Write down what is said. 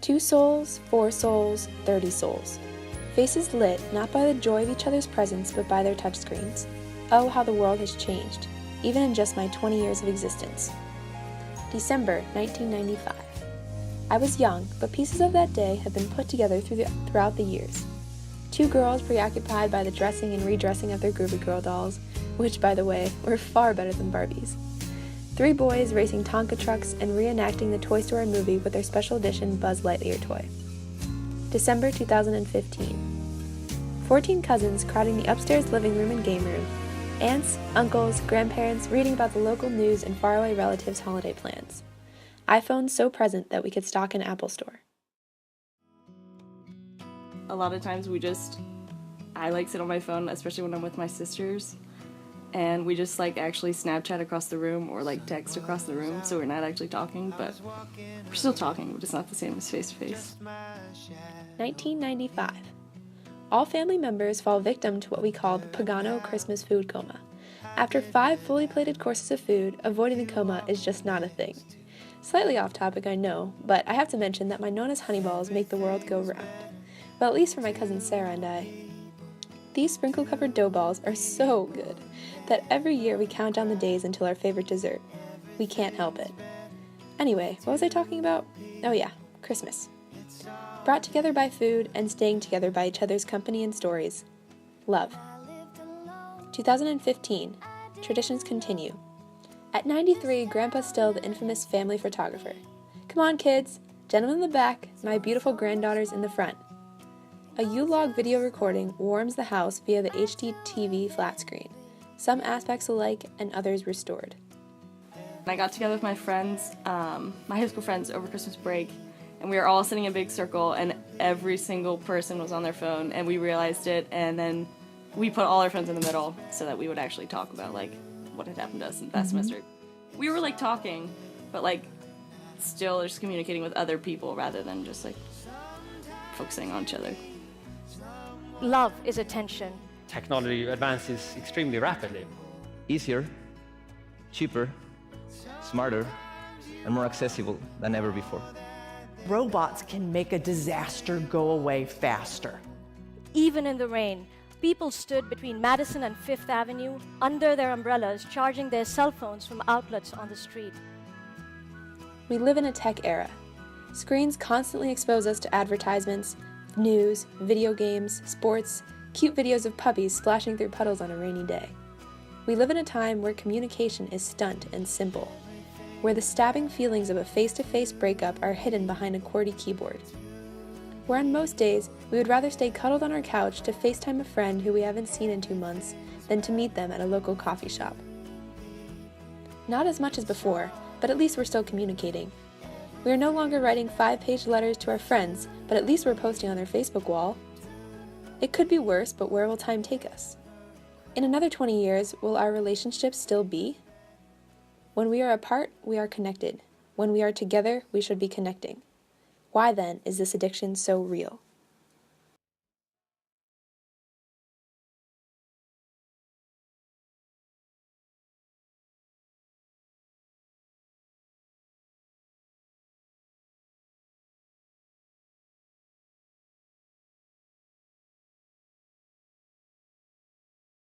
2 souls, 4 souls, 30 souls. Faces lit not by the joy of each other's presence but by their touchscreens. Oh, how the world has changed, even in just my 20 years of existence. December 1995. I was young, but pieces of that day have been put together throughout the years. 2 girls preoccupied by the dressing and redressing of their Groovy Girl dolls, which, by the way, were far better than Barbies. 3 boys racing Tonka trucks and reenacting the Toy Story movie with their special edition Buzz Lightyear toy. December 2015. 14 cousins crowding the upstairs living room and game room. Aunts, uncles, grandparents reading about the local news and faraway relatives' holiday plans. iPhones so present that we could stock an Apple store. A lot of times I sit on my phone, especially when I'm with my sisters, and we just actually Snapchat across the room or text across the room, so we're not actually talking, but we're still talking, but it's not the same as face-to-face. 1995. All family members fall victim to what we call the Pagano Christmas food coma. After 5 fully plated courses of food, avoiding the coma is just not a thing. Slightly off topic, I know, but I have to mention that my Nona's honey balls make the world go round. Well, at least for my cousin Sarah and I. These sprinkle-covered dough balls are so good that every year we count down the days until our favorite dessert. We can't help it. Anyway, what was I talking about? Oh yeah, Christmas. Brought together by food and staying together by each other's company and stories. Love. 2015. Traditions continue. At 93, Grandpa's still the infamous family photographer. Come on, kids. Gentlemen in the back, my beautiful granddaughters in the front. A U-log video recording warms the house via the HD TV flat screen. Some aspects alike and others restored. I got together with my friends, my high school friends, over Christmas break, and we were all sitting in a big circle, and every single person was on their phone, and we realized it, and then we put all our friends in the middle so that we would actually talk about what had happened to us in that semester. We were talking, but still just communicating with other people rather than just focusing on each other. Love is attention. Technology advances extremely rapidly. Easier, cheaper, smarter, and more accessible than ever before. Robots can make a disaster go away faster. Even in the rain, people stood between Madison and Fifth Avenue under their umbrellas, charging their cell phones from outlets on the street. We live in a tech era. Screens constantly expose us to advertisements, news, video games, sports, cute videos of puppies splashing through puddles on a rainy day. We live in a time where communication is stunt and simple, where the stabbing feelings of a face-to-face breakup are hidden behind a QWERTY keyboard. Where on most days, we would rather stay cuddled on our couch to FaceTime a friend who we haven't seen in 2 months than to meet them at a local coffee shop. Not as much as before, but at least we're still communicating. We are no longer writing 5-page letters to our friends, but at least we're posting on their Facebook wall. It could be worse, but where will time take us? In another 20 years, will our relationships still be? When we are apart, we are connected. When we are together, we should be connecting. Why then is this addiction so real?